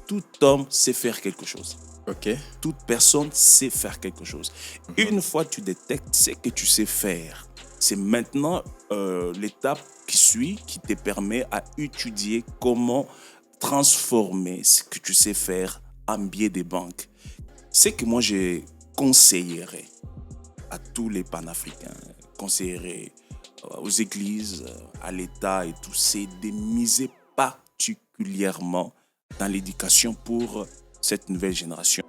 tout homme sait faire quelque chose. Ok. Toute personne sait faire quelque chose. Une fois que tu détectes ce que tu sais faire, c'est maintenant l'étape qui suit qui te permet à étudier comment transformer ce que tu sais faire en biais des banques. Ce que moi je conseillerais à tous les panafricains, conseillerais aux églises, à l'État et tout, c'est de miser particulièrement dans l'éducation pour cette nouvelle génération.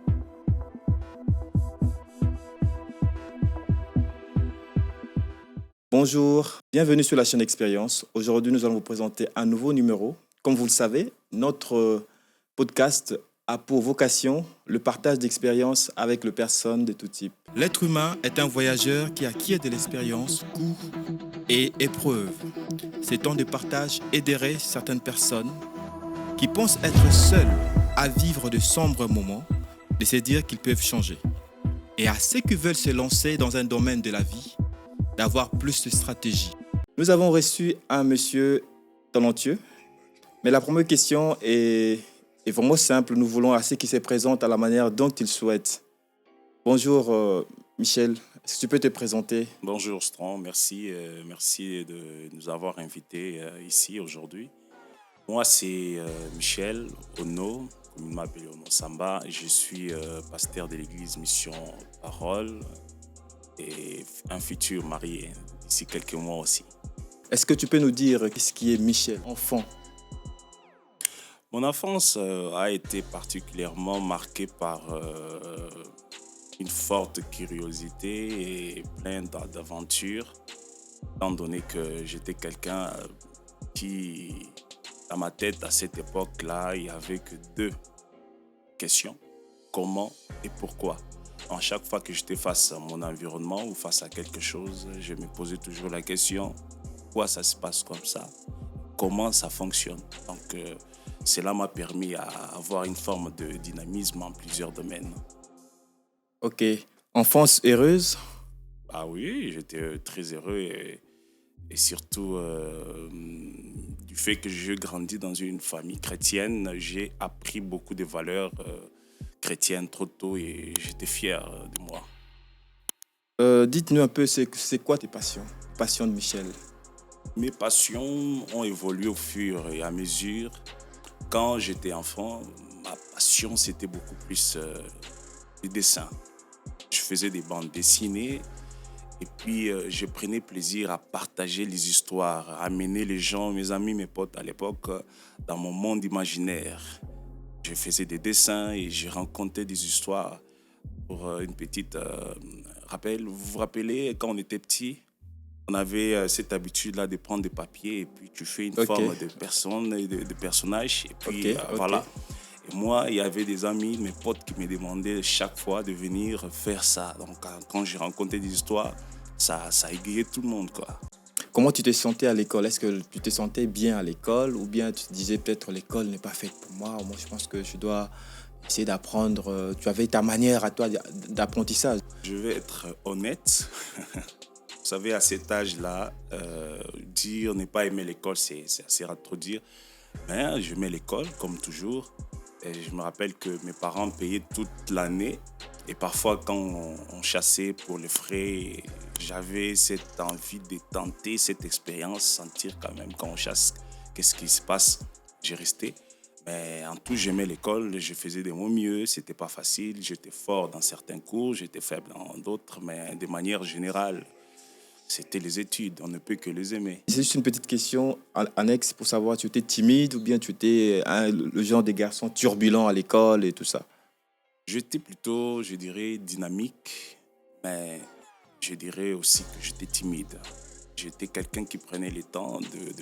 Bonjour, bienvenue sur la chaîne Expérience. Aujourd'hui, nous allons vous présenter un nouveau numéro. Comme vous le savez, notre podcast a pour vocation le partage d'expériences avec les personnes de tout type. L'être humain est un voyageur qui acquiert de l'expérience, coups et épreuves. Ces temps de partage aideraient certaines personnes qui pensent être seules à vivre de sombres moments, de se dire qu'ils peuvent changer. Et à ceux qui veulent se lancer dans un domaine de la vie, d'avoir plus de stratégie. Nous avons reçu un monsieur talentueux, mais la première question est vraiment simple. Nous voulons à ceux qui se présentent à la manière dont ils souhaitent. Bonjour Michel, est-ce que tu peux te présenter? Bonjour Strong, merci de nous avoir invités ici aujourd'hui. Moi c'est Michel Ono, comme il m'appelle Ono Samba. Je suis pasteur de l'église Mission Parole et un futur marié d'ici quelques mois aussi. Est-ce que tu peux nous dire ce qui est Michel, enfant? Mon enfance a été particulièrement marquée par une forte curiosité et plein d'aventures, étant donné que j'étais quelqu'un qui, dans ma tête, à cette époque-là, il n'y avait que deux questions: comment et pourquoi. À chaque fois que j'étais face à mon environnement ou face à quelque chose, je me posais toujours la question: pourquoi ça se passe comme ça? Comment ça fonctionne? Donc, cela m'a permis d'avoir une forme de dynamisme en plusieurs domaines. Ok. Enfance heureuse? Ah oui, j'étais très heureux et surtout du fait que j'ai grandi dans une famille chrétienne, j'ai appris beaucoup de valeurs chrétiennes trop tôt et j'étais fier de moi. Dites-nous un peu, c'est quoi tes passions? Passions de Michel. Mes passions ont évolué au fur et à mesure. Quand j'étais enfant, ma passion c'était beaucoup plus les dessins. Je faisais des bandes dessinées et puis je prenais plaisir à partager les histoires, à amener les gens, mes amis, mes potes à l'époque, dans mon monde imaginaire. Je faisais des dessins et je racontais des histoires. Pour une petite rappel, vous vous rappelez quand on était petit, on avait cette habitude-là de prendre des papiers et puis tu fais une forme de personne, de personnage et puis voilà. Et moi, il y avait des amis, mes potes qui me demandaient chaque fois de venir faire ça. Donc, quand j'ai rencontré des histoires, ça égayait tout le monde, quoi. Comment tu te sentais à l'école? Est-ce que tu te sentais bien à l'école ou bien tu te disais peut-être l'école n'est pas faite pour moi? Moi, je pense que je dois essayer d'apprendre. Tu avais ta manière à toi d'apprentissage. Je vais être honnête. Vous savez, à cet âge-là, dire ne pas aimer l'école, c'est assez rare de trop dire. Mais j'aimais l'école, comme toujours. Et je me rappelle que mes parents payaient toute l'année. Et parfois, quand on chassait pour les frais, j'avais cette envie de tenter cette expérience, sentir quand même quand on chasse, qu'est-ce qui se passe. J'ai resté. Mais en tout, j'aimais l'école, je faisais de mon mieux. C'était pas facile, j'étais fort dans certains cours, j'étais faible dans d'autres. Mais de manière générale, c'était les études, on ne peut que les aimer. C'est juste une petite question annexe pour savoir, tu étais timide ou bien tu étais le genre de garçon turbulent à l'école et tout ça? J'étais plutôt, je dirais, dynamique, mais je dirais aussi que j'étais timide. J'étais quelqu'un qui prenait le temps de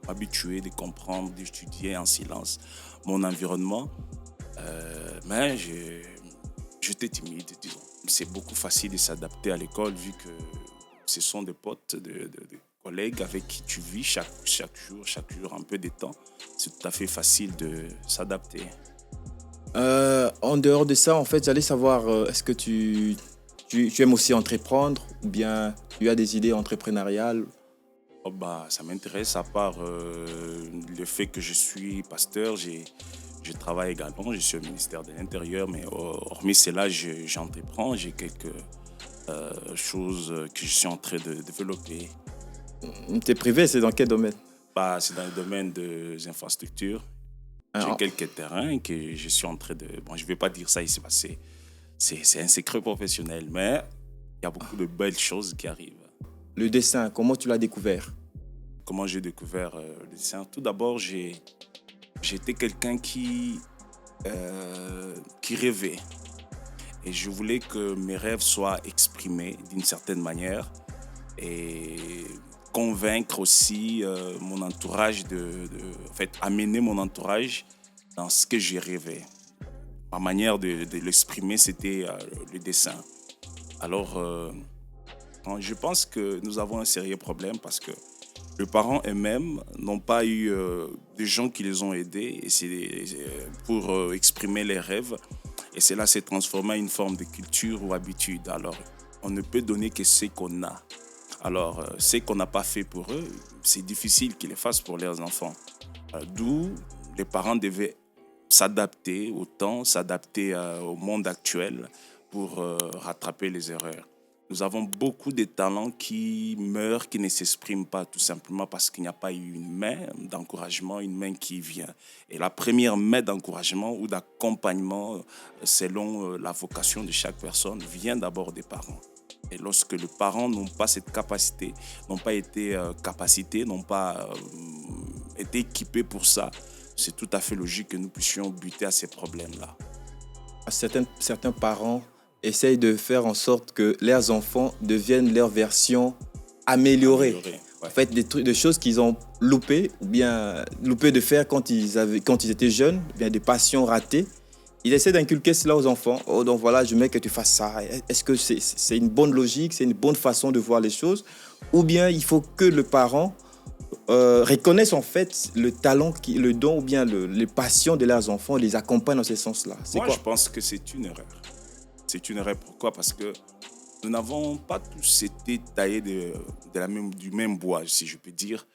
m'habituer, de comprendre, d'étudier en silence mon environnement. Mais j'étais timide, disons. C'est beaucoup facile de s'adapter à l'école vu que ce sont des potes, de collègues avec qui tu vis chaque jour un peu de temps. C'est tout à fait facile de s'adapter. En dehors de ça, en fait, j'allais savoir, est-ce que tu aimes aussi entreprendre ou bien tu as des idées entrepreneuriales? Oh bah, ça m'intéresse à part le fait que je suis pasteur. Je travaille également, je suis au ministère de l'Intérieur, mais hormis cela, j'entreprends, j'ai quelques choses que je suis en train de développer. T'es privé, c'est dans quel domaine? Bah, c'est dans le domaine des infrastructures. J'ai Ah, quelques terrains que je suis en train de... Bon, je ne vais pas dire ça ici parce que c'est un secret professionnel, mais il y a beaucoup de belles choses qui arrivent. le dessin, comment tu l'as découvert? Comment j'ai découvert le dessin? Tout d'abord, j'étais quelqu'un qui rêvait. Et je voulais que mes rêves soient exprimés d'une certaine manière et convaincre aussi mon entourage en fait, amener mon entourage dans ce que j'ai rêvé. Ma manière de l'exprimer, c'était le dessin. Alors, je pense que nous avons un sérieux problème parce que les parents eux-mêmes n'ont pas eu des gens qui les ont aidés pour exprimer les rêves. Et cela s'est transformé en une forme de culture ou habitude. Alors, on ne peut donner que ce qu'on a. Alors, ce qu'on n'a pas fait pour eux, c'est difficile qu'ils le fassent pour leurs enfants. D'où les parents devaient s'adapter au temps, s'adapter au monde actuel pour rattraper les erreurs. Nous avons beaucoup de talents qui meurent, qui ne s'expriment pas, tout simplement parce qu'il n'y a pas eu une main d'encouragement, une main qui vient. Et la première main d'encouragement ou d'accompagnement, selon la vocation de chaque personne, vient d'abord des parents. Et lorsque les parents n'ont pas cette capacité, n'ont pas été capacités, n'ont pas été équipés pour ça, c'est tout à fait logique que nous puissions buter à ces problèmes-là. Certains parents essayent de faire en sorte que leurs enfants deviennent leur version améliorée. Ouais. En fait, des choses qu'ils ont loupées ou bien loupées de faire quand ils étaient jeunes, ou bien des passions ratées. Ils essaient d'inculquer cela aux enfants. Oh, donc voilà, je veux que tu fasses ça. Est-ce que c'est une bonne logique, c'est une bonne façon de voir les choses? Ou bien il faut que le parent reconnaissent en fait le talent, le don ou bien les passions de leurs enfants, les accompagnent dans ce sens-là. Moi, je pense que c'est une erreur. C'est une erreur. Pourquoi? Parce que nous n'avons pas tous été taillés du même bois, si je peux dire.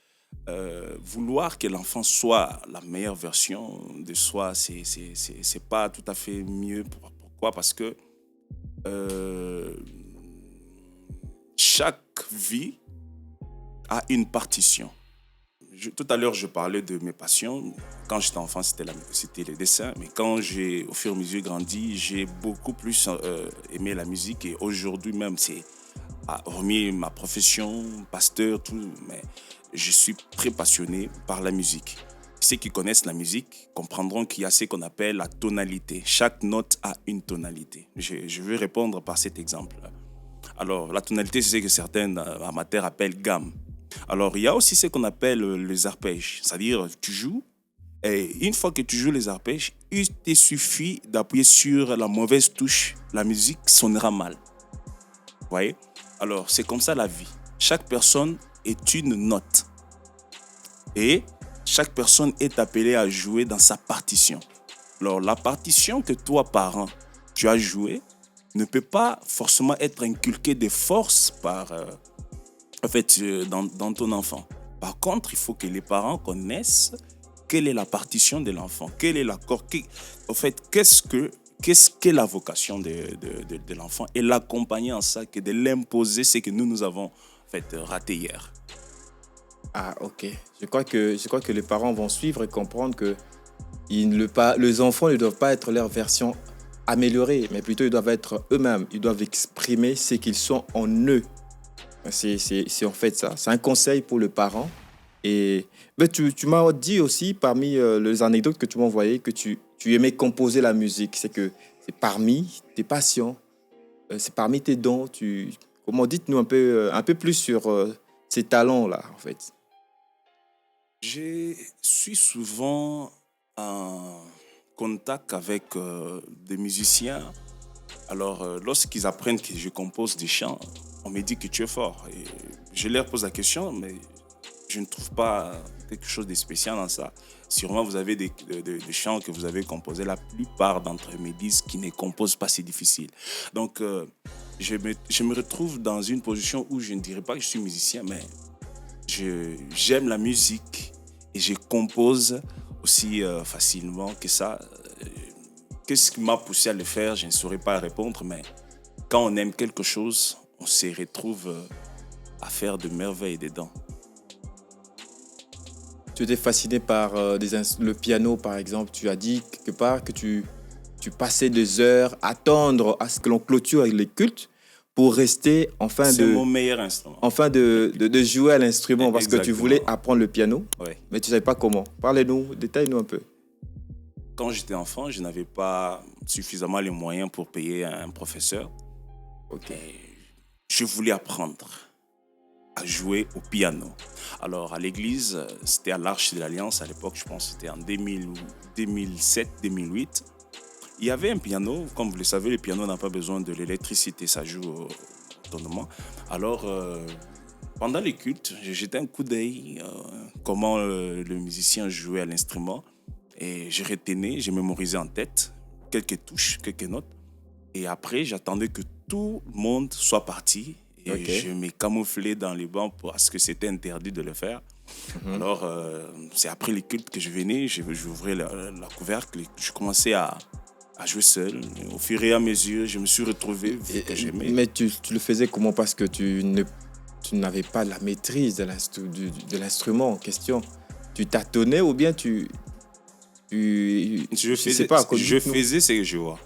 Vouloir que l'enfant soit la meilleure version de soi, c'est pas tout à fait mieux. Pourquoi? Parce que chaque vie a une partition. Tout à l'heure, je parlais de mes passions. Quand j'étais enfant, c'était le dessin. Mais quand au fur et à mesure grandi, j'ai beaucoup plus aimé la musique. Et aujourd'hui même, hormis ma profession, pasteur, tout, mais je suis très passionné par la musique. Ceux qui connaissent la musique comprendront qu'il y a ce qu'on appelle la tonalité. Chaque note a une tonalité. Je vais répondre par cet exemple. Alors, la tonalité, c'est ce que certains amateurs appellent gamme. Alors, il y a aussi ce qu'on appelle les arpèges. C'est-à-dire, tu joues, et une fois que tu joues les arpèges, il te suffit d'appuyer sur la mauvaise touche. La musique sonnera mal. Vous voyez? Alors, c'est comme ça la vie. Chaque personne est une note. Et chaque personne est appelée à jouer dans sa partition. Alors, la partition que toi, parent, tu as jouée, ne peut pas forcément être inculquée de force dans ton enfant. Par contre, il faut que les parents connaissent quelle est la partition de l'enfant, quel est l'accord, qu'est-ce qu'est la vocation de l'enfant et l'accompagner en ça, que de l'imposer, c'est que nous avons raté hier. Ah, ok. Je crois que les parents vont suivre et comprendre que les enfants ne doivent pas être leur version améliorée, mais plutôt ils doivent être eux-mêmes. Ils doivent exprimer ce qu'ils sont en eux. C'est en fait ça. C'est un conseil pour le parent. Et ben, tu m'as dit aussi, parmi les anecdotes que tu m'as envoyées, que tu aimais composer la musique. C'est parmi tes passions, c'est parmi tes dons. Dites-nous un peu plus sur ces talents-là, en fait. Je suis souvent en contact avec des musiciens. Alors, lorsqu'ils apprennent que je compose des chants, on me dit que tu es fort. Et je leur pose la question, mais je ne trouve pas quelque chose de spécial dans ça. Sûrement, vous avez des chants que vous avez composés. La plupart d'entre eux me disent qu'ils ne composent pas si difficile. Donc, je me retrouve dans une position où je ne dirais pas que je suis musicien, mais j'aime la musique et je compose aussi facilement que ça. Qu'est-ce qui m'a poussé à le faire? Je ne saurais pas répondre, mais quand on aime quelque chose, on se retrouve à faire de merveilles dedans. Tu étais fasciné par le piano, par exemple. Tu as dit quelque part que tu passais des heures à attendre à ce que l'on clôture avec les cultes pour rester C'est mon meilleur instrument. de jouer à l'instrument parce que tu voulais apprendre le piano, Ouais. mais tu ne savais pas comment. Parlez-nous, détaille-nous un peu. Quand j'étais enfant, je n'avais pas suffisamment les moyens pour payer un professeur. Ok. Et je voulais apprendre à jouer au piano. Alors, à l'église, c'était à l'Arche de l'Alliance, à l'époque, je pense que c'était en 2007-2008. Il y avait un piano, comme vous le savez, le piano n'a pas besoin de l'électricité, ça joue autonome. Alors, pendant les cultes, j'ai jeté un coup d'œil comment le musicien jouait à l'instrument. Et je retenais, j'ai mémorisé en tête quelques touches, quelques notes. Et après, j'attendais que tout le monde soit parti. Et je me camouflais dans les bancs parce que c'était interdit de le faire. Alors, c'est après les cultes que je venais, j'ouvrais la couvercle et je commençais à jouer seul. Et au fur et à mesure, je me suis retrouvé vu que j'aimais. Mais tu le faisais comment? Parce que tu n'avais pas la maîtrise de l'instrument en question. Tu tâtonnais ou bien je faisais ce que je vois.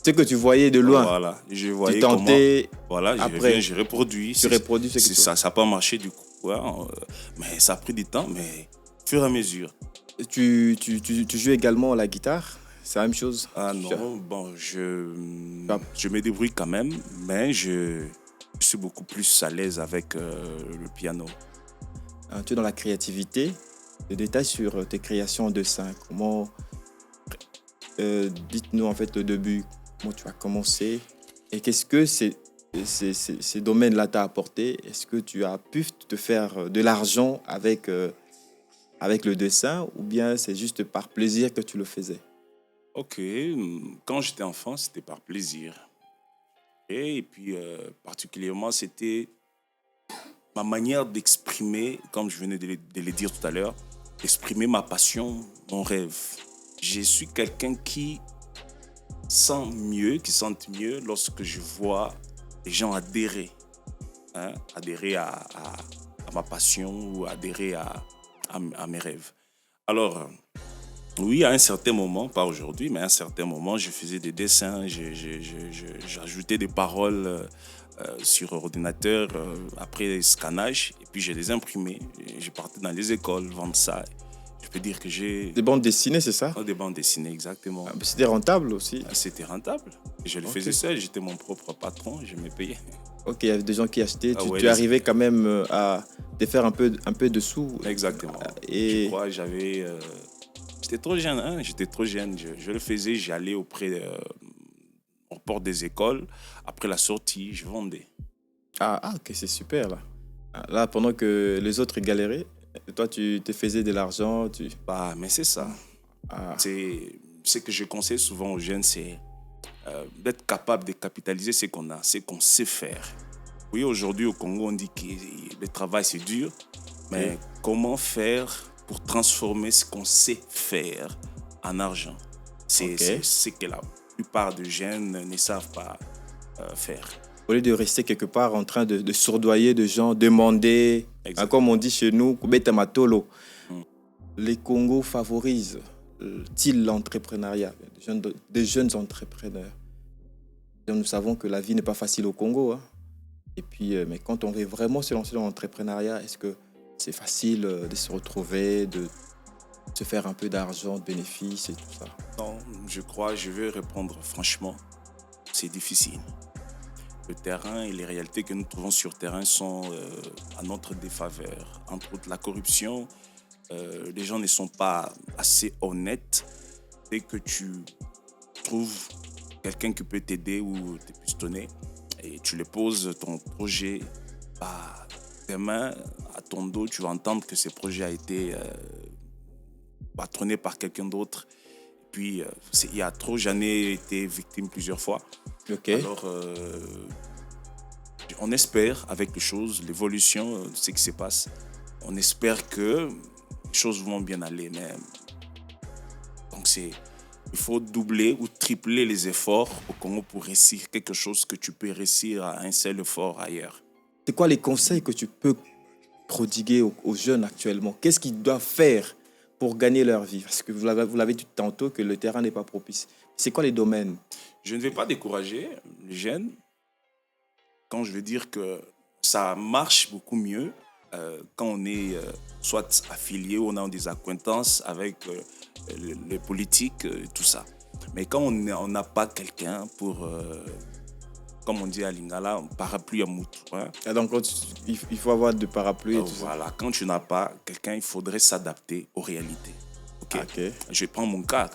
Ce que tu voyais de loin. Voilà, je voyais tu tentais, comment. Voilà, après, je reproduis. Tu reproduis ce que ça n'a pas marché du coup. Mais ça a pris du temps, mais au fur et à mesure. Tu joues également à la guitare? C'est la même chose? Ah non, bon, je me débrouille quand même, mais je suis beaucoup plus à l'aise avec le piano. Tu es dans la créativité. Des détails sur tes créations en dessin. Comment dites-nous en fait le début, comment tu as commencé et qu'est-ce que ces domaines-là t'ont apporté? Est-ce que tu as pu te faire de l'argent avec le dessin ou bien c'est juste par plaisir que tu le faisais? Ok, quand j'étais enfant, c'était par plaisir. Et puis, particulièrement, c'était ma manière d'exprimer, comme je venais de le dire tout à l'heure, exprimer ma passion, mon rêve. Je suis quelqu'un qui sent mieux lorsque je vois les gens adhérer. Adhérer à ma passion ou adhérer à mes rêves. Alors, oui, à un certain moment, pas aujourd'hui, mais à un certain moment, je faisais des dessins, j'ajoutais des paroles sur ordinateur après scannage, et puis je les imprimais. Je partais dans les écoles vendre ça. Je peux dire que j'ai... Des bandes dessinées, c'est ça? Des bandes dessinées, exactement. C'était rentable aussi? C'était rentable. Je le faisais seul, j'étais mon propre patron, je me payais. Ok, il y avait des gens qui achetaient. Tu arrivais quand même à te faire un peu de sous. Exactement. Et... Je crois que j'étais trop jeune, j'étais trop jeune. Je le faisais, j'allais au port des écoles. Après la sortie, je vendais. Ah, ok, c'est super là. Là, pendant que les autres galéraient, toi, tu te faisais de l'argent. Mais c'est ça. Ce que je conseille souvent aux jeunes, c'est d'être capable de capitaliser ce qu'on a, ce qu'on sait faire. Oui, aujourd'hui au Congo, on dit que le travail, c'est dur. Mais comment faire pour transformer ce qu'on sait faire en argent? C'est ce que la plupart des jeunes ne savent pas faire. Au lieu de rester quelque part en train de sourdoyer de gens, demander, comme on dit chez nous, Kubeta Matolo. Les Congos favorisent-ils l'entrepreneuriat, des jeunes entrepreneurs? Nous savons que la vie n'est pas facile au Congo. Et puis, mais quand on veut vraiment se lancer dans l'entrepreneuriat, est-ce que c'est facile de se retrouver, de se faire un peu d'argent, de bénéfices et tout ça? Non, je vais répondre franchement, c'est difficile. Le terrain et les réalités que nous trouvons sur le terrain sont à notre défaveur. Entre autres, la corruption, les gens ne sont pas assez honnêtes. Dès que tu trouves quelqu'un qui peut t'aider ou te pistonner et tu lui poses ton projet, demain, à ton dos, tu vas entendre que ce projet a été patronné par quelqu'un d'autre. Puis, il y a trop, j'en ai été victime plusieurs fois. Okay. Alors, on espère avec les choses, l'évolution de ce qui se passe, on espère que les choses vont bien aller. Mais Donc, il faut doubler ou tripler les efforts au Congo pour réussir quelque chose que tu peux réussir à un seul effort ailleurs. C'est quoi les conseils que tu peux prodiguer aux jeunes actuellement? Qu'est-ce qu'ils doivent faire pour gagner leur vie? Parce que vous l'avez dit tantôt que le terrain n'est pas propice. C'est quoi les domaines? Je ne vais pas décourager les jeunes quand je veux dire que ça marche beaucoup mieux quand on est soit affilié ou on a des acquaintances avec les politiques et tout ça. Mais quand on n'a pas quelqu'un pour, comme on dit à Lingala, un parapluie à mouton. Hein. Ah, donc, il faut avoir de parapluies. Voilà, quand tu n'as pas quelqu'un, il faudrait s'adapter aux réalités. Okay? Okay. Je prends mon cas.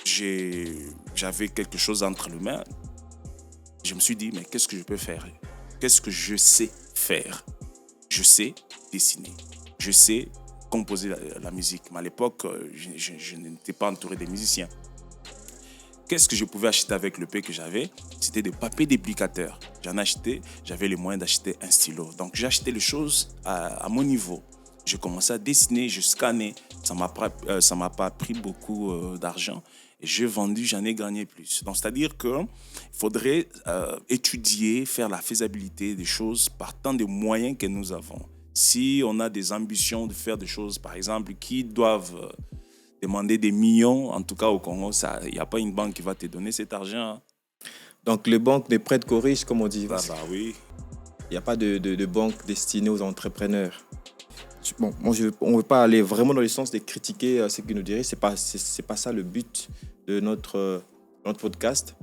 J'avais quelque chose entre les mains. Je me suis dit, mais qu'est-ce que je peux faire? Qu'est-ce que je sais faire? Je sais dessiner. Je sais composer la musique. Mais à l'époque, je n'étais pas entouré des musiciens. Qu'est-ce que je pouvais acheter avec le peu que j'avais? C'était des papiers déplicateurs. J'en achetais, j'avais les moyens d'acheter un stylo. Donc, j'ai acheté les choses à mon niveau. J'ai commencé à dessiner, je scannais. Ça ne m'a pas pris beaucoup d'argent. Et j'ai vendu, j'en ai gagné plus. Donc, c'est-à-dire qu'il faudrait étudier, faire la faisabilité des choses partant des moyens que nous avons. Si on a des ambitions de faire des choses, par exemple, qui doivent demander des millions, en tout cas au Congo, il n'y a pas une banque qui va te donner cet argent. Donc, les banques ne prêtent qu'aux riches, comme on dit. Oui. Il n'y a pas de banque destinée aux entrepreneurs. Bon, on ne veut pas aller vraiment dans le sens de critiquer ce qu'ils nous diraient. C'est pas ça le but de notre podcast.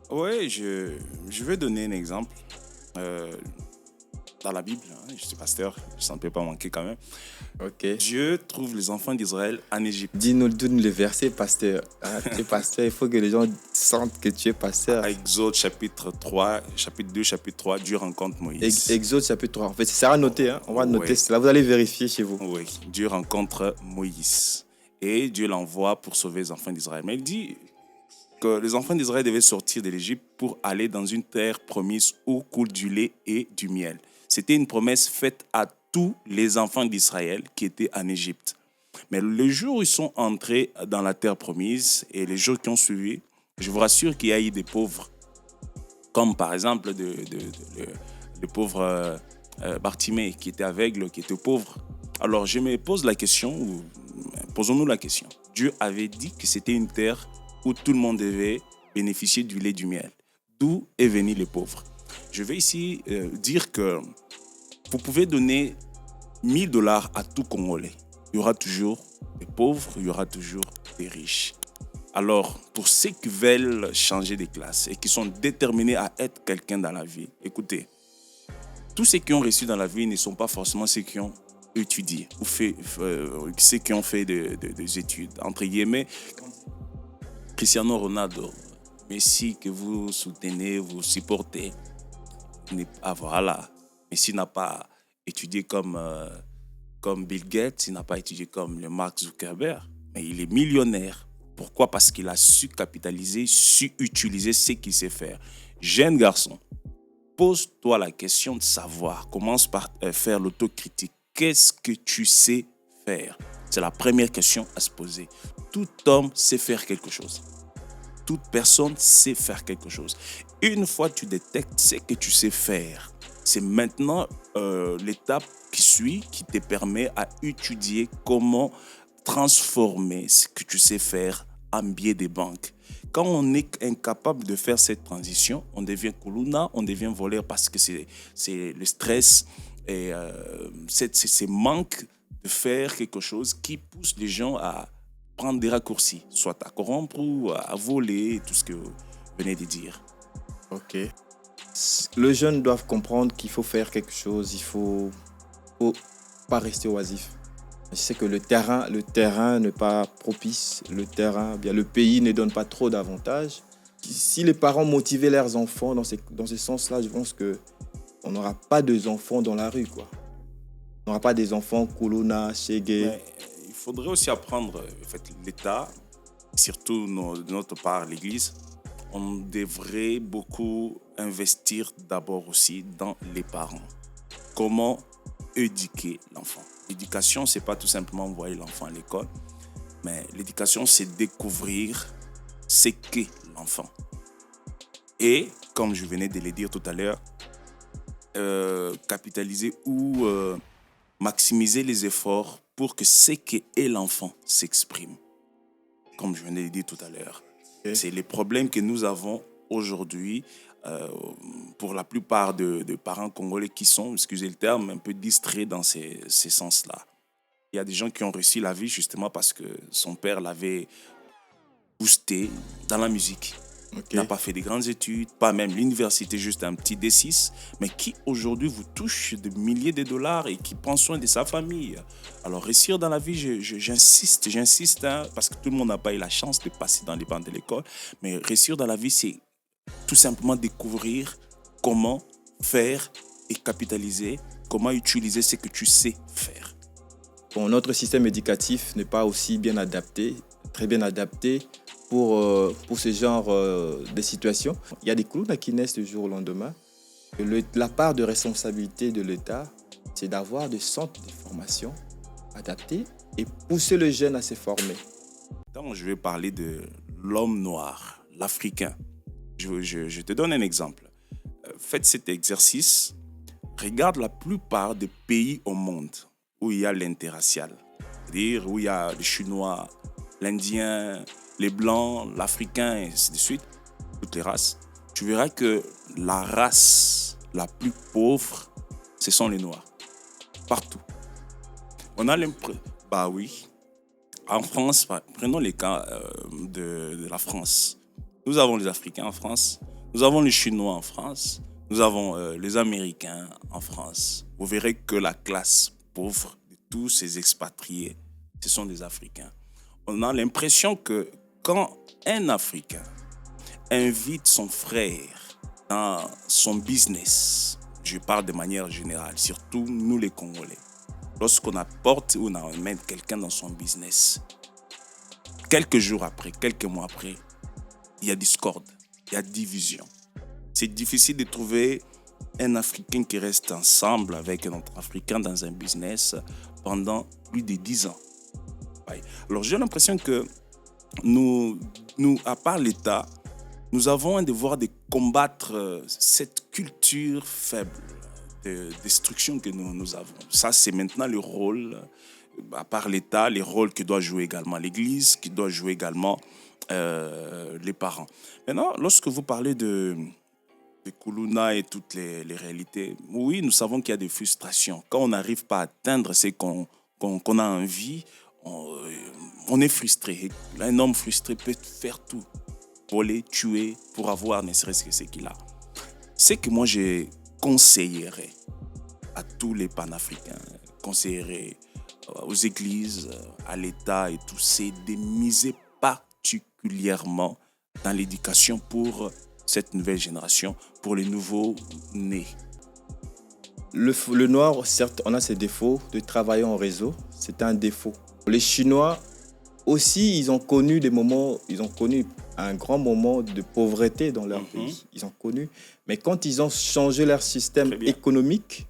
Oui, je vais donner un exemple. Dans la Bible, hein, je suis pasteur, ça ne peut pas manquer quand même. Okay. Dieu trouve les enfants d'Israël en Égypte. Dis-nous le verset, pasteur. Ah, tu es pasteur, il faut que les gens sentent que tu es pasteur. Exode chapitre 2, chapitre 3, Dieu rencontre Moïse. Exode chapitre 3. En fait, ça sera noté. Hein? On va noter. Là, vous allez vérifier chez vous. Oui, Dieu rencontre Moïse. Et Dieu l'envoie pour sauver les enfants d'Israël. Mais il dit que les enfants d'Israël devaient sortir de l'Égypte pour aller dans une terre promise où coule du lait et du miel. C'était une promesse faite à tous les enfants d'Israël qui étaient en Égypte. Mais le jour où ils sont entrés dans la terre promise et les jours qui ont suivi, je vous rassure qu'il y a eu des pauvres, comme par exemple le pauvre Bartimée qui était aveugle, qui était pauvre. Alors je me pose la question, posons-nous la question. Dieu avait dit que c'était une terre où tout le monde devait bénéficier du lait et du miel. D'où est venu les pauvres? Je vais ici dire que vous pouvez donner $1000 à tout Congolais. Il y aura toujours des pauvres, il y aura toujours des riches. Alors, pour ceux qui veulent changer de classe et qui sont déterminés à être quelqu'un dans la vie, écoutez, tous ceux qui ont réussi dans la vie ne sont pas forcément ceux qui ont étudié ou ceux qui ont fait des études. Entre guillemets, Cristiano Ronaldo, Messi que vous soutenez, vous supportez, voilà. Messi n'a pas étudié comme Bill Gates, il n'a pas étudié comme le Mark Zuckerberg, mais il est millionnaire. Pourquoi? Parce qu'il a su capitaliser, su utiliser ce qu'il sait faire. Jeune garçon, pose-toi la question de savoir. Commence par faire l'autocritique. Qu'est-ce que tu sais faire? C'est la première question à se poser. Tout homme sait faire quelque chose. Toute personne sait faire quelque chose. Une fois que tu détectes ce que tu sais faire, c'est maintenant l'étape qui suit qui te permet à étudier comment transformer ce que tu sais faire en billets de banque. Quand on est incapable de faire cette transition, on devient Kuluna, on devient voleur parce que c'est le stress et c'est manque de faire quelque chose qui pousse les gens à prendre des raccourcis, soit à corrompre ou à voler, tout ce que vous venez de dire. Ok. Les jeunes doivent comprendre qu'il faut faire quelque chose, il faut pas rester oisif. Je sais que le terrain n'est pas propice, le pays ne donne pas trop d'avantages. Si les parents motivaient leurs enfants dans ce sens-là, je pense qu'on n'aura pas d'enfants dans la rue, quoi. On n'aura pas des enfants Kuluna, Shege. Il faudrait aussi apprendre, en fait, l'État, surtout de notre part, l'Église, on devrait beaucoup investir d'abord aussi dans les parents. Comment éduquer l'enfant? L'éducation, ce n'est pas tout simplement envoyer l'enfant à l'école. Mais l'éducation, c'est découvrir ce qu'est l'enfant. Et, comme je venais de le dire tout à l'heure, capitaliser ou maximiser les efforts pour que ce qu'est l'enfant s'exprime. Comme je venais de le dire tout à l'heure. Ok. C'est les problèmes que nous avons aujourd'hui pour la plupart de parents congolais qui sont, excusez le terme, un peu distraits dans ces sens-là. Il y a des gens qui ont réussi la vie justement parce que son père l'avait boosté dans la musique. Ok. N'a pas fait des grandes études, pas même l'université, juste un petit D6, mais qui aujourd'hui vous touche de milliers de dollars et qui prend soin de sa famille. Alors réussir dans la vie, j'insiste, hein, parce que tout le monde n'a pas eu la chance de passer dans les bancs de l'école, mais réussir dans la vie, c'est tout simplement découvrir comment faire et capitaliser, comment utiliser ce que tu sais faire. Bon, notre système éducatif n'est pas aussi bien adapté, très bien adapté pour ce genre de situation. Il y a des clowns qui naissent du jour au lendemain. Et la part de responsabilité de l'État, c'est d'avoir des centres de formation adaptés et pousser le jeune à se former. Donc, je vais parler de l'homme noir, l'Africain. Je te donne un exemple. Faites cet exercice. Regarde la plupart des pays au monde où il y a l'interracial. C'est-à-dire où il y a les Chinois, l'Indien, les Blancs, l'Africain, et ainsi de suite, toutes les races. Tu verras que la race la plus pauvre, ce sont les Noirs. Partout. On a l'impression... Bah oui. En France, prenons les cas de la France. Nous avons les Africains en France, nous avons les Chinois en France, nous avons les Américains en France. Vous verrez que la classe pauvre de tous ces expatriés, ce sont des Africains. On a l'impression que quand un Africain invite son frère dans son business, je parle de manière générale, surtout nous les Congolais, lorsqu'on apporte ou on emmène quelqu'un dans son business, quelques jours après, quelques mois après, il y a discorde, il y a division. C'est difficile de trouver un Africain qui reste ensemble avec un autre Africain dans un business pendant plus de 10 ans. Alors j'ai l'impression que nous, à part l'État, nous avons un devoir de combattre cette culture faible de destruction que nous avons. Ça, c'est maintenant le rôle, à part l'État, les rôles que doit jouer également l'Église, qui doit jouer également les parents. Maintenant, lorsque vous parlez de Kuluna et toutes les réalités, oui, nous savons qu'il y a des frustrations. Quand on n'arrive pas à atteindre ce qu'on a envie, on est frustré. Un homme frustré peut faire tout, voler, tuer, pour avoir ne serait-ce que ce qu'il a. Ce que moi, je conseillerais à tous les panafricains, conseillerais aux églises, à l'État et tout, c'est de miser particulièrement dans l'éducation pour cette nouvelle génération, pour les nouveaux nés. Le noir, certes, on a ses défauts de travailler en réseau, c'est un défaut. Les Chinois aussi, ils ont connu un grand moment de pauvreté dans leur pays. Ils ont connu, mais quand ils ont changé leur système économique,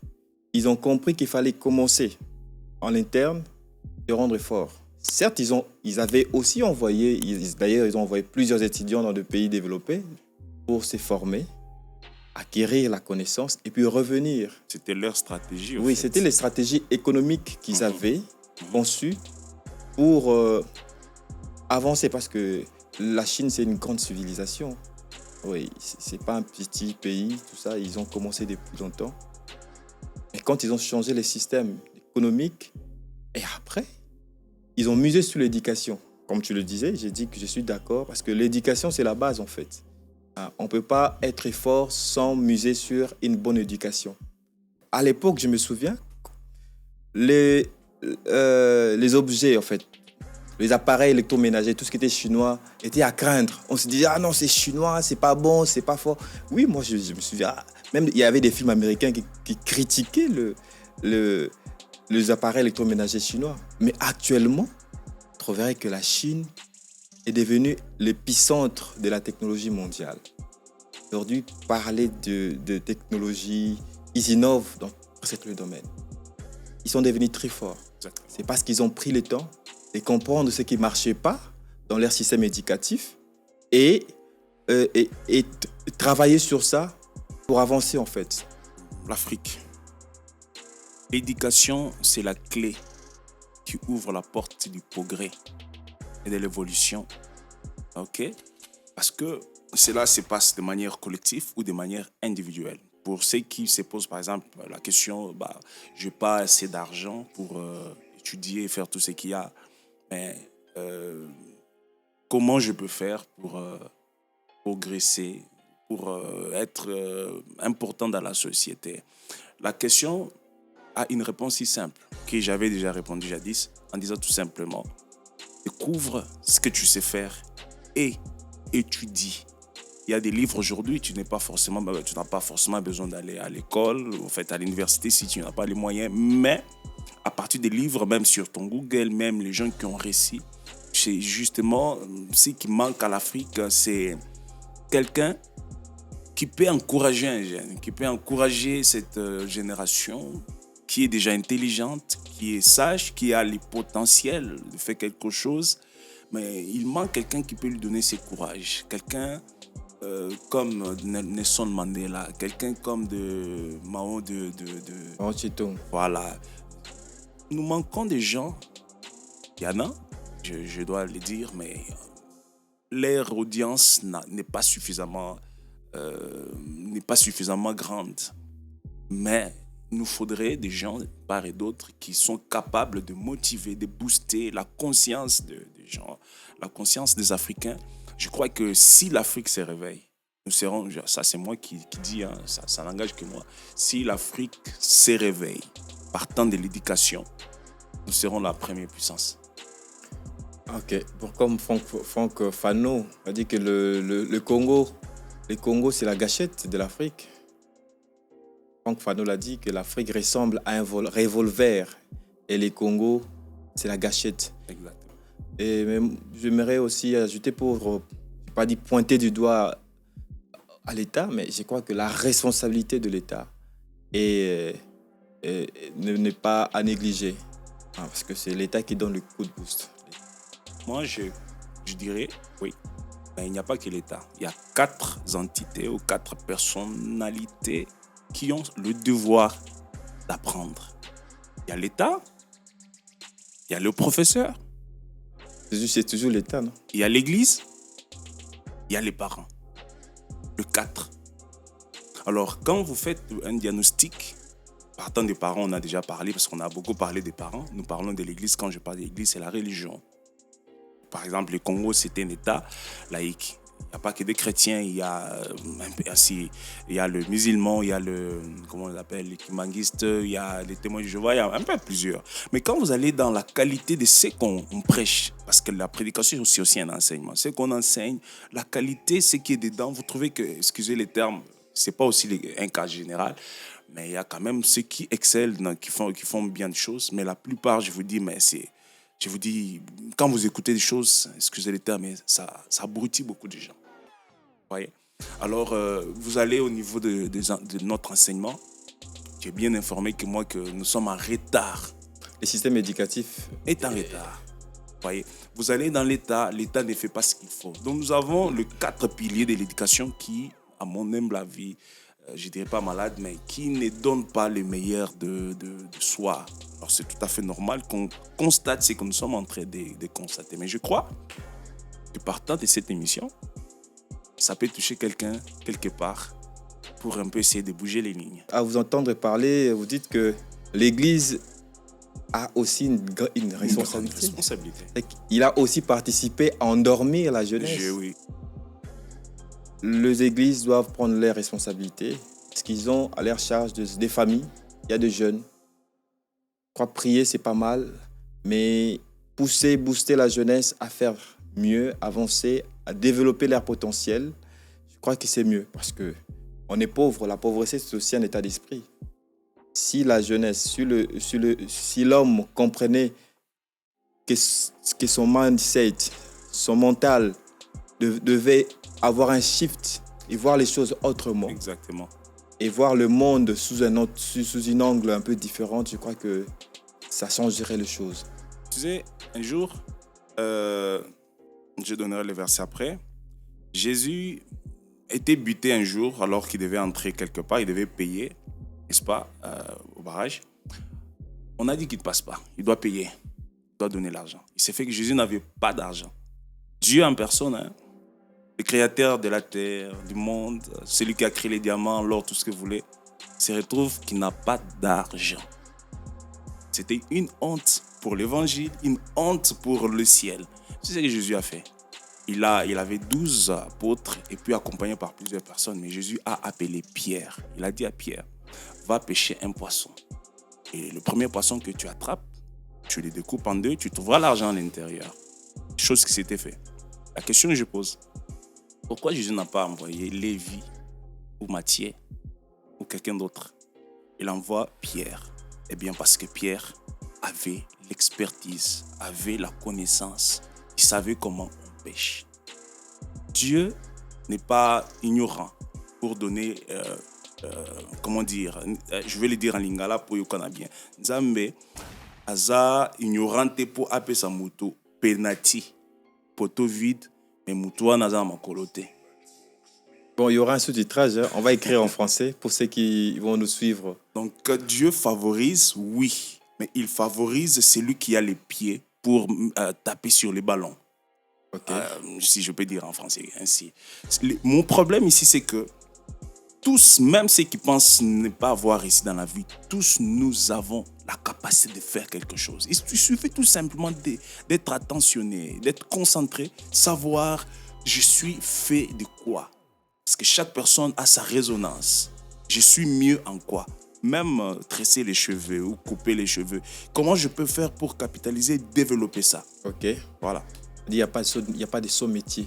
ils ont compris qu'il fallait commencer en interne et rendre fort. Certes, ils avaient aussi envoyé, d'ailleurs, ils ont envoyé plusieurs étudiants dans des pays développés pour se former, acquérir la connaissance et puis revenir. C'était leur stratégie. Oui, c'était les stratégies économiques qu'ils avaient conçues pour avancer, parce que la Chine, c'est une grande civilisation. Oui, c'est pas un petit pays, tout ça, ils ont commencé depuis longtemps. Et quand ils ont changé les systèmes économiques, et après, ils ont misé sur l'éducation. Comme tu le disais, j'ai dit que je suis d'accord, parce que l'éducation, c'est la base en fait. On ne peut pas être fort sans miser sur une bonne éducation. À l'époque, je me souviens, les objets, en fait, les appareils électroménagers, tout ce qui était chinois, était à craindre. On se disait, ah non, c'est chinois, c'est pas bon, c'est pas fort. Oui, moi, je me souviens, même il y avait des films américains qui critiquaient les appareils électroménagers chinois. Mais actuellement, on trouverait que la Chine est devenue l'épicentre de la technologie mondiale. Aujourd'hui, parler de technologie, ils innovent dans tous les domaines. Ils sont devenus très forts. C'est parce qu'ils ont pris le temps et comprendre ce qui ne marchait pas dans leur système éducatif et, travailler sur ça pour avancer en fait. L'Afrique. L'éducation, c'est la clé qui ouvre la porte du progrès et de l'évolution. OK? Parce que cela se passe de manière collective ou de manière individuelle. Pour ceux qui se posent, par exemple, la question, je n'ai pas assez d'argent pour étudier et faire tout ce qu'il y a, mais comment je peux faire pour progresser, pour être important dans la société? La question a une réponse si simple que j'avais déjà répondu jadis en disant tout simplement: découvre ce que tu sais faire et étudie. Il y a des livres aujourd'hui, tu n'as pas forcément besoin d'aller à l'école, en fait à l'université si tu n'as pas les moyens, mais à partir des livres, même sur ton Google, même les gens qui ont réussi, c'est justement ce qui manque à l'Afrique, c'est quelqu'un qui peut encourager un jeune, qui peut encourager cette génération qui est déjà intelligente, qui est sage, qui a le potentiel de faire quelque chose, mais il manque quelqu'un qui peut lui donner ce courage, quelqu'un comme Nelson Mandela, quelqu'un comme de Mao de Mao Tse-tung. Voilà. Nous manquons des gens, il y en a, je dois le dire, mais leur audience n'est pas suffisamment grande. Mais il nous faudrait des gens, part et d'autre, qui sont capables de motiver, de booster la conscience des gens, la conscience des Africains. Je crois que si l'Afrique se réveille, nous serons, ça c'est moi qui dis, hein, ça n'engage que moi, si l'Afrique se réveille, partant de l'éducation, nous serons la première puissance. Ok, comme Franck Fanon a dit que le Congo c'est la gâchette de l'Afrique. Franck Fanon a dit que l'Afrique ressemble à un revolver et le Congo c'est la gâchette. Exactement. Et même, j'aimerais aussi ajouter pas dire pointer du doigt à l'État, mais je crois que la responsabilité de l'État n'est pas à négliger. Parce que c'est l'État qui donne le coup de boost. Moi, je dirais, oui, mais il n'y a pas que l'État. Il y a 4 entités ou 4 personnalités qui ont le devoir d'apprendre. Il y a l'État, il y a le professeur, C'est toujours l'État, non? il y a l'Église, il y a les parents. Le 4. Alors, quand vous faites un diagnostic, partant des parents, on a déjà parlé, parce qu'on a beaucoup parlé des parents. Nous parlons de l'Église. Quand je parle de l'Église, c'est la religion. Par exemple, le Congo, c'était un État laïque. Il n'y a pas que des chrétiens, il y a le musulman, il y a comment on l'appelle, les kimanguistes, il y a les témoins de Jéhovah, il y a un peu plusieurs. Mais quand vous allez dans la qualité de ce qu'on prêche, parce que la prédication c'est aussi un enseignement, ce qu'on enseigne, la qualité, ce qui est dedans, vous trouvez que, excusez les termes, c'est pas aussi un cas général, mais il y a quand même ceux qui excellent, qui font bien des choses, mais la plupart, je vous dis, quand vous écoutez des choses, excusez les termes, mais ça abrutit beaucoup de gens. Voyez? Alors, vous allez au niveau de notre enseignement. Tu es bien informé que moi, que nous sommes en retard. Le système éducatif est en retard. Voyez? Vous allez dans l'État ne fait pas ce qu'il faut. Donc, nous avons les 4 piliers de l'éducation qui, à mon humble avis, je ne dirais pas malade, mais qui ne donne pas le meilleur de soi. Alors, c'est tout à fait normal qu'on constate ce que nous sommes en train de constater. Mais je crois que partant de cette émission, ça peut toucher quelqu'un quelque part pour un peu essayer de bouger les lignes. À vous entendre parler, vous dites que l'Église a aussi une responsabilité. Il a aussi participé à endormir la jeunesse. Oui. Les églises doivent prendre leurs responsabilités parce qu'ils ont à leur charge des familles, il y a des jeunes. Je crois que prier, c'est pas mal, mais booster la jeunesse à faire mieux, avancer, à développer leur potentiel, je crois que c'est mieux parce qu'on est pauvre. La pauvreté, c'est aussi un état d'esprit. Si la jeunesse, si l'homme comprenait que son mindset, son mental devait avoir un shift et voir les choses autrement. Exactement. Et voir le monde sous une angle un peu différente, je crois que ça changerait les choses. Tu sais, un jour, je donnerai le verset après. Jésus était buté un jour alors qu'il devait entrer quelque part, il devait payer, n'est-ce pas, au barrage. On a dit qu'il ne passe pas, il doit payer, il doit donner l'argent. Il s'est fait que Jésus n'avait pas d'argent. Dieu en personne, hein, le créateur de la terre, du monde, celui qui a créé les diamants, l'or, tout ce que vous voulez, se retrouve qu'il n'a pas d'argent. C'était une honte pour l'évangile, une honte pour le ciel. C'est ce que Jésus a fait. Il avait 12 apôtres et puis accompagné par plusieurs personnes. Mais Jésus a appelé Pierre. Il a dit à Pierre, va pêcher un poisson. Et le premier poisson que tu attrapes, tu le découpes en deux, tu trouveras l'argent à l'intérieur. Chose qui s'était faite. La question que je pose, pourquoi Jésus n'a pas envoyé Lévi ou Matthieu ou quelqu'un d'autre? Il envoie Pierre. Eh bien parce que Pierre avait l'expertise, avait la connaissance. Il savait comment on pêche. Dieu n'est pas ignorant pour donner, comment dire, je vais le dire en lingala pour y connaître bien. Nzambe aza ignorante pour appeler sa moto penati, poteau vide, mais moto naza makolote. Bon, il y aura un sous-titrage, hein. On va écrire en français pour ceux qui vont nous suivre. Donc Dieu favorise, oui, mais il favorise celui qui a les pieds pour taper sur les ballons. Okay. Si je peux dire en français ainsi. Mon problème ici, c'est que tous, même ceux qui pensent ne pas avoir réussi dans la vie, tous nous avons la capacité de faire quelque chose. Il suffit tout simplement d'être attentionné, d'être concentré, savoir je suis fait de quoi. Parce que chaque personne a sa résonance. Je suis mieux en quoi? Même tresser les cheveux ou couper les cheveux. Comment je peux faire pour capitaliser, développer ça? Ok. Voilà. Il n'y a pas de saut métier.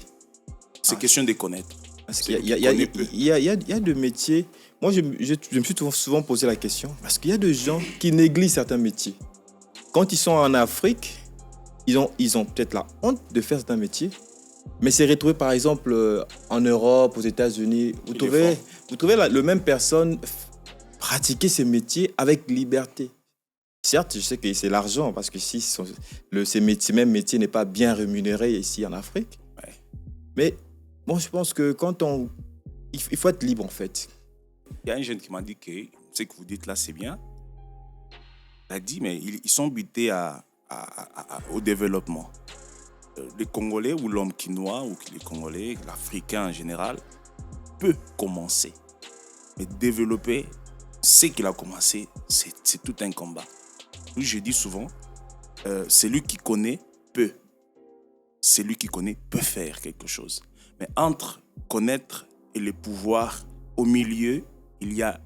C'est question de connaître. Parce qu'il y a des métiers. Moi, je me suis souvent posé la question. Parce qu'il y a des gens qui négligent certains métiers. Quand ils sont en Afrique, ils ont peut-être la honte de faire certains métiers. Mais c'est retrouvé, par exemple, en Europe, aux États-Unis. Vous trouvez la même personne pratiquer ces métiers avec liberté. Certes, je sais que c'est l'argent, parce que si ces mêmes métiers n'est pas bien rémunéré ici en Afrique. Ouais. Mais bon, je pense que il faut être libre, en fait. Il y a un jeune qui m'a dit que ce que vous dites là, c'est bien. Il a dit, mais ils sont butés au développement. Les Congolais ou l'homme quinois, ou les Congolais, l'Africain en général, peut commencer. Mais développer ce qu'il a commencé, c'est tout un combat. Oui, je dis souvent, celui qui connaît peut. Celui qui connaît peut faire quelque chose. Mais entre connaître et le pouvoir, au milieu, il y a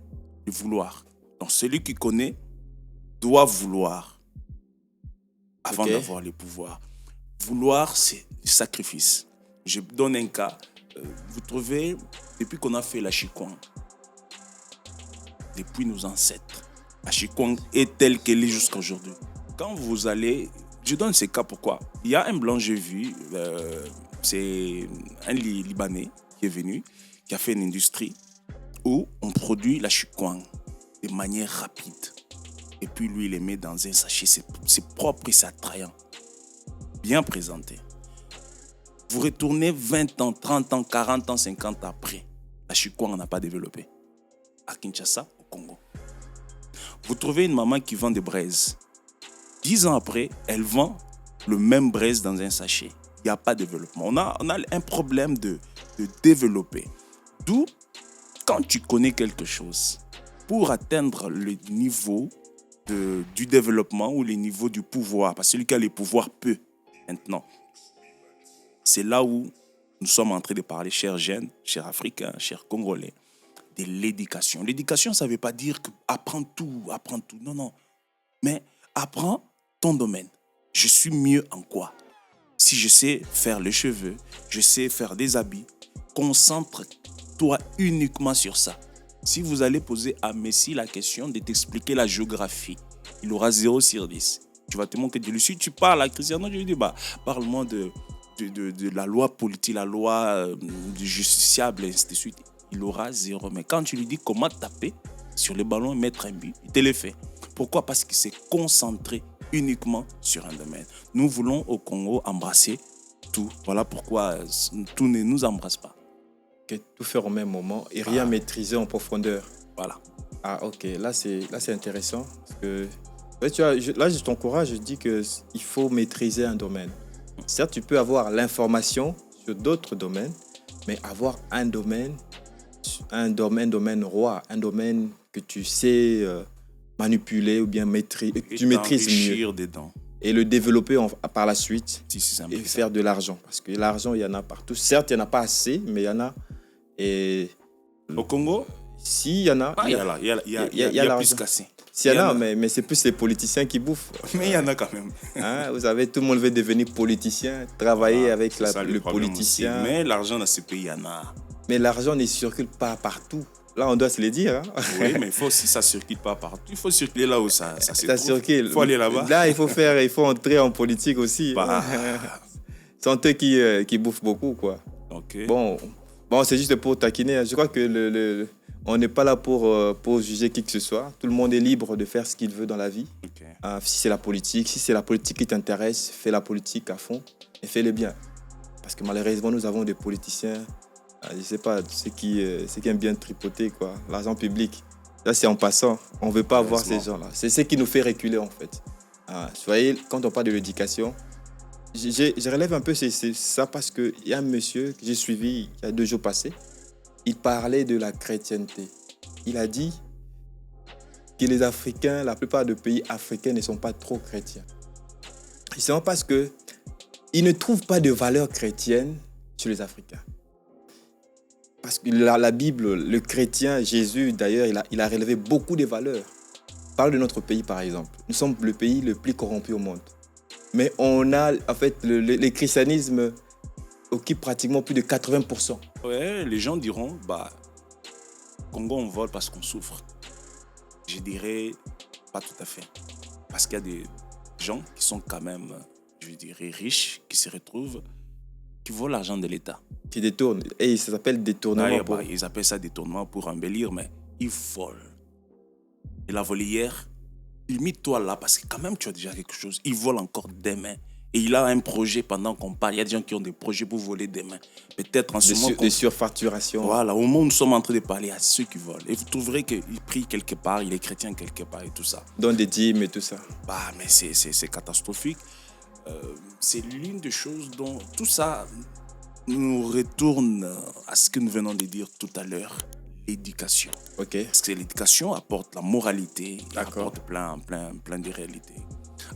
le vouloir. Donc celui qui connaît doit vouloir avant d'avoir le pouvoir. Vouloir, c'est du sacrifice. Je donne un cas. Vous trouvez, depuis qu'on a fait la Chikwang, depuis nos ancêtres, la Chikwang est telle qu'elle est jusqu'à aujourd'hui. Quand vous allez, je donne ces cas pourquoi. Il y a un blanc, j'ai vu, c'est un Libanais qui est venu, qui a fait une industrie où on produit la Chikwang de manière rapide. Et puis lui, il les met dans un sachet, c'est propre et c'est attrayant. Bien présenté. Vous retournez 20 ans, 30 ans, 40 ans, 50 ans après. La Chikwang n'a pas développé. À Kinshasa, au Congo. Vous trouvez une maman qui vend des braises. 10 ans après, elle vend le même braise dans un sachet. Il n'y a pas de développement. On a un problème de développer. D'où, quand tu connais quelque chose, pour atteindre le niveau du développement ou le niveau du pouvoir, parce que celui qui a le pouvoir peut. Maintenant, c'est là où nous sommes en train de parler, chers jeunes, chers Africains, chers Congolais, de l'éducation. L'éducation, ça ne veut pas dire que apprends tout. Non, non. Mais apprends ton domaine. Je suis mieux en quoi? Si je sais faire les cheveux, je sais faire des habits, concentre-toi uniquement sur ça. Si vous allez poser à Messi la question de t'expliquer la géographie, il aura 0 sur 10. Tu vas te moquer de lui. Si tu parles à Cristiano, je lui dis, parle-moi de la loi politique, la loi du justiciable, et ainsi de suite. Il aura 0. Mais quand tu lui dis comment taper sur le ballon et mettre un but, il te le fait. Pourquoi? Parce qu'il s'est concentré uniquement sur un domaine. Nous voulons au Congo embrasser tout. Voilà pourquoi tout ne nous embrasse pas. Que tout faire au même moment et rien maîtriser en profondeur. Voilà. Ah, ok. Là, c'est intéressant. Parce que, ouais, tu vois, là, je t'encourage, je dis qu'il faut maîtriser un domaine. Certes, tu peux avoir l'information sur d'autres domaines, mais avoir un domaine roi, un domaine que tu sais manipuler ou bien maîtriser, tu maîtrises mieux. Dedans. Et le développer par la suite Si, et faire de l'argent. Parce que l'argent, il y en a partout. Certes, il n'y en a pas assez, mais il y en a. Et au Congo, si, il y en a. Il y a plus qu'assez. S'il y en a, mais c'est plus les politiciens qui bouffent. Mais il y en a quand même. Hein, vous savez, tout le monde veut devenir politicien, travailler avec le politicien. Aussi. Mais l'argent dans ce pays, il y en a. Mais l'argent ne circule pas partout. Là, on doit se le dire. Hein. Oui, mais il faut aussi ça circule pas partout. Il faut circuler là où ça se trouve. Circule. Il faut aller là-bas. Là, il faut entrer en politique aussi. C'est eux qui bouffent beaucoup, quoi. Okay. Bon, c'est juste pour taquiner. Je crois que on n'est pas là pour juger qui que ce soit. Tout le monde est libre de faire ce qu'il veut dans la vie. Okay. Si c'est la politique qui t'intéresse, fais la politique à fond et fais-le bien. Parce que malheureusement, nous avons des politiciens, je ne sais pas, ceux qui aiment bien tripoter, quoi. L'argent public. Là, c'est en passant. On ne veut pas avoir ces gens-là. C'est ce qui nous fait reculer, en fait. Vous voyez, quand on parle de l'éducation, je relève un peu ça parce qu'il y a un monsieur que j'ai suivi il y a 2 jours passés. Il parlait de la chrétienté. Il a dit que les Africains, la plupart des pays africains ne sont pas trop chrétiens. C'est parce qu'ils ne trouvent pas de valeurs chrétiennes chez les Africains. Parce que la Bible, le chrétien, Jésus, d'ailleurs, il a relevé beaucoup de valeurs. Parle de notre pays, par exemple. Nous sommes le pays le plus corrompu au monde. Mais on a, en fait, le christianisme occupe pratiquement plus de 80%. Ouais, les gens diront, Congo, on vole parce qu'on souffre. Je dirais, pas tout à fait. Parce qu'il y a des gens qui sont quand même, je dirais, riches, qui se retrouvent, qui volent l'argent de l'État. Qui détournent. Et ça s'appelle détournement. Ils appellent ça détournement pour embellir, mais ils volent. Et la volière, limite-toi là, parce que quand même, tu as déjà quelque chose. Ils volent encore demain. Et il a un projet pendant qu'on parle. Il y a des gens qui ont des projets pour voler demain. Peut-être en ce moment... Des surfacturations. Voilà, au moment où nous sommes en train de parler à ceux qui volent. Et vous trouverez qu'il prie quelque part, il est chrétien quelque part et tout ça. Dans des dîmes et tout ça. Mais c'est catastrophique. C'est l'une des choses dont tout ça nous retourne à ce que nous venons de dire tout à l'heure. L'éducation. Okay. Parce que l'éducation apporte la moralité, apporte plein de réalités.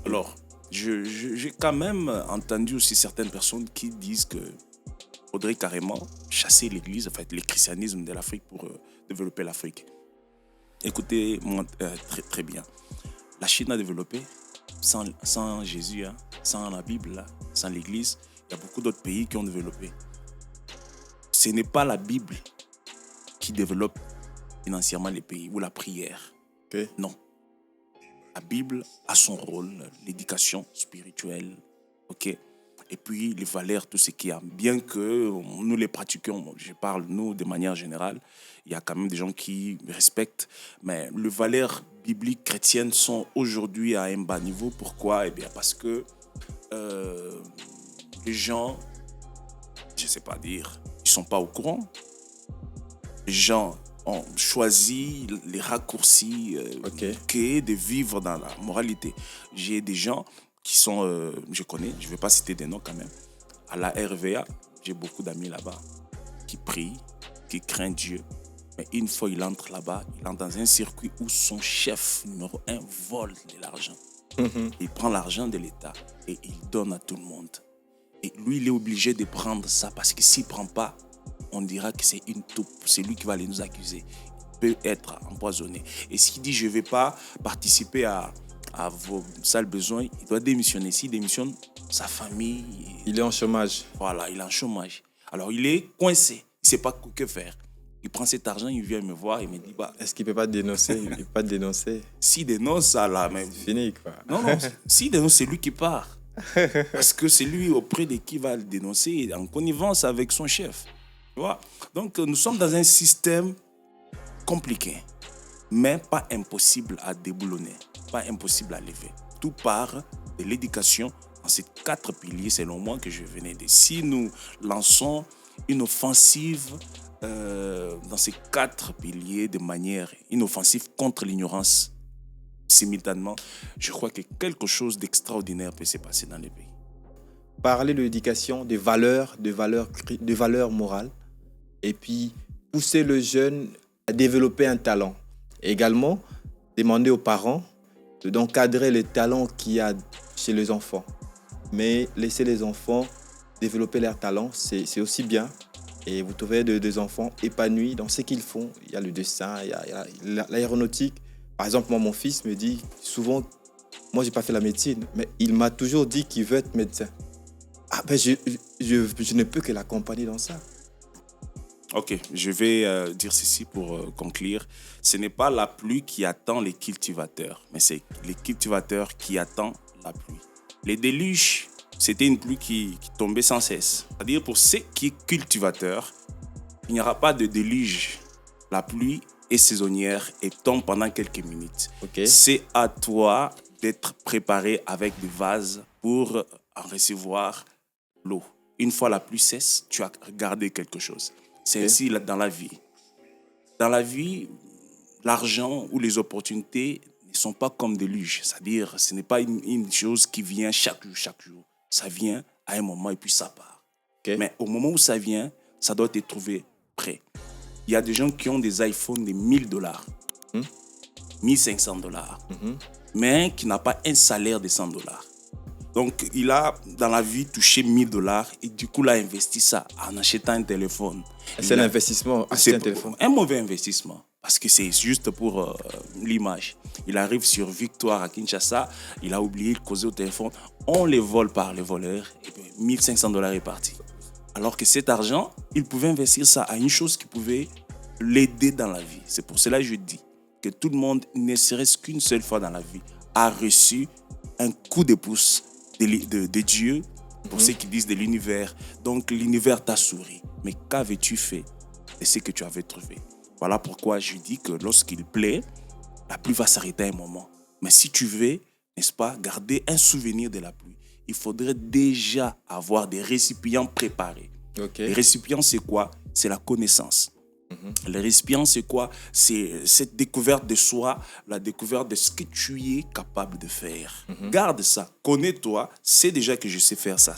Alors... J'ai quand même entendu aussi certaines personnes qui disent qu'il faudrait carrément chasser l'Église, en fait, le christianisme de l'Afrique pour développer l'Afrique. Écoutez-moi très, très bien. La Chine a développé sans Jésus, sans la Bible, sans l'Église. Il y a beaucoup d'autres pays qui ont développé. Ce n'est pas la Bible qui développe financièrement les pays ou la prière. Okay. Non. La Bible a son rôle, l'éducation spirituelle, ok? Et puis les valeurs, tout ce qu'il y a. Bien que nous les pratiquions, je parle nous de manière générale, il y a quand même des gens qui respectent, mais les valeurs bibliques chrétiennes sont aujourd'hui à un bas niveau. Pourquoi? Eh bien parce que les gens, je ne sais pas dire, ils ne sont pas au courant. Les gens ont choisi les raccourcis que de vivre dans la moralité. J'ai des gens qui sont, je connais, je ne vais pas citer des noms quand même, à la RVA, j'ai beaucoup d'amis là-bas qui prient, qui craignent Dieu. Mais une fois il entre là-bas, il entre dans un circuit où son chef numéro 1 vole de l'argent. Il prend l'argent de l'État et il donne à tout le monde. Et lui, il est obligé de prendre ça parce que s'il ne prend pas, on dira que c'est une taupe. C'est lui qui va aller nous accuser. Il peut être empoisonné. Et s'il dit je ne vais pas participer à vos sales besoins, il doit démissionner. S'il démissionne, sa famille... Il est en chômage. Voilà, il est en chomage. Alors il est coincé. Il ne sait pas que faire. Il prend cet argent, il vient me voir et me dit... Est-ce qu'il ne peut pas dénoncer? Il ne peut pas dénoncer. S'il dénonce, ça là... Mais... C'est fini, quoi. Non, s'il dénonce, c'est lui qui part. Parce que c'est lui auprès de qui va le dénoncer en connivence avec son chef. Tu vois? Donc, nous sommes dans un système compliqué, mais pas impossible à déboulonner, pas impossible à lever. tout part de l'éducation. Dans ces 4 piliers, selon moi, que je venais de dire. Si nous lançons une offensive dans ces 4 piliers de manière inoffensive contre l'ignorance, simultanément, je crois que quelque chose d'extraordinaire peut se passer dans les pays. Parler de l'éducation, de valeurs morales, et puis pousser le jeune à développer un talent. Et également, demander aux parents d'encadrer les talents qu'il y a chez les enfants. Mais laisser les enfants développer leurs talents, c'est aussi bien. Et vous trouvez des enfants épanouis dans ce qu'ils font. Il y a le dessin, il y a l'aéronautique. Par exemple, moi, mon fils me dit souvent, moi, je n'ai pas fait la médecine, mais il m'a toujours dit qu'il veut être médecin. Je ne peux que l'accompagner dans ça. Ok, je vais dire ceci pour conclure. Ce n'est pas la pluie qui attend les cultivateurs, mais c'est les cultivateurs qui attendent la pluie. Les déluges, c'était une pluie qui tombait sans cesse. C'est-à-dire pour ceux qui sont cultivateurs, il n'y aura pas de déluge. La pluie est saisonnière et tombe pendant quelques minutes. Okay. C'est à toi d'être préparé avec des vases pour en recevoir l'eau. Une fois la pluie cesse, tu as gardé quelque chose. C'est ainsi dans la vie. Dans la vie, l'argent ou les opportunités ne sont pas comme des déluge. C'est-à-dire, ce n'est pas une chose qui vient chaque jour. Ça vient à un moment et puis ça part. Okay. Mais au moment où ça vient, ça doit être trouvé prêt. Il y a des gens qui ont des iPhones de $1,000, $1,500, mais qui n'a pas un salaire de $100. Donc, il a, dans la vie, touché $1,000 et du coup, il a investi ça en achetant un téléphone. C'est un investissement, acheter un téléphone. Un mauvais investissement, parce que c'est juste pour l'image. Il arrive sur Victoire à Kinshasa, il a oublié de causer au téléphone. On les vole par les voleurs et puis $1,500 est parti. Alors que cet argent, il pouvait investir ça à une chose qui pouvait l'aider dans la vie. C'est pour cela que je dis que tout le monde, ne serait-ce qu'une seule fois dans la vie, a reçu un coup de pouce de Dieu, pour ceux qui disent de l'univers. Donc l'univers t'a souri. Mais qu'avais-tu fait de ce que tu avais trouvé? Voilà pourquoi je dis que lorsqu'il plaît, la pluie va s'arrêter à un moment. Mais si tu veux, n'est-ce pas, garder un souvenir de la pluie, il faudrait déjà avoir des récipients préparés. Okay. Les récipients, c'est quoi? C'est la connaissance. Les récipients, c'est quoi? C'est cette découverte de soi, la découverte de ce que tu es capable de faire. Garde ça, connais-toi, sais déjà que je sais faire ça.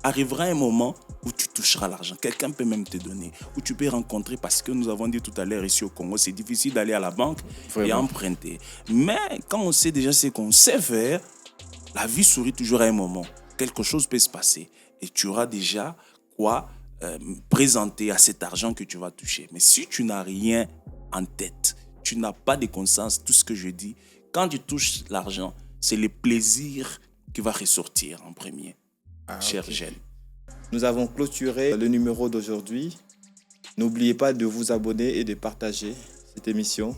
Arrivera un moment où tu toucheras l'argent. Quelqu'un peut même te donner, où tu peux rencontrer, parce que nous avons dit tout à l'heure ici au Congo, c'est difficile d'aller à la banque et emprunter. Mais quand on sait déjà ce qu'on sait faire, la vie sourit toujours à un moment. Quelque chose peut se passer et tu auras déjà quoi présenter à cet argent que tu vas toucher. Mais si tu n'as rien en tête, tu n'as pas de conscience, tout ce que je dis, quand tu touches l'argent, c'est le plaisir qui va ressortir en premier. Cher Gel. Nous avons clôturé le numéro d'aujourd'hui. N'oubliez pas de vous abonner et de partager cette émission.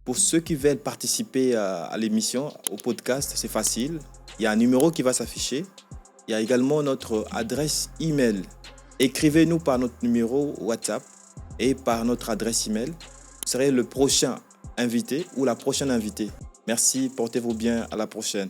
Pour ceux qui veulent participer à l'émission, au podcast, c'est facile. Il y a un numéro qui va s'afficher. Il y a également notre adresse email. Écrivez-nous par notre numéro WhatsApp et par notre adresse email. Vous serez le prochain invité ou la prochaine invitée. Merci, portez-vous bien, à la prochaine.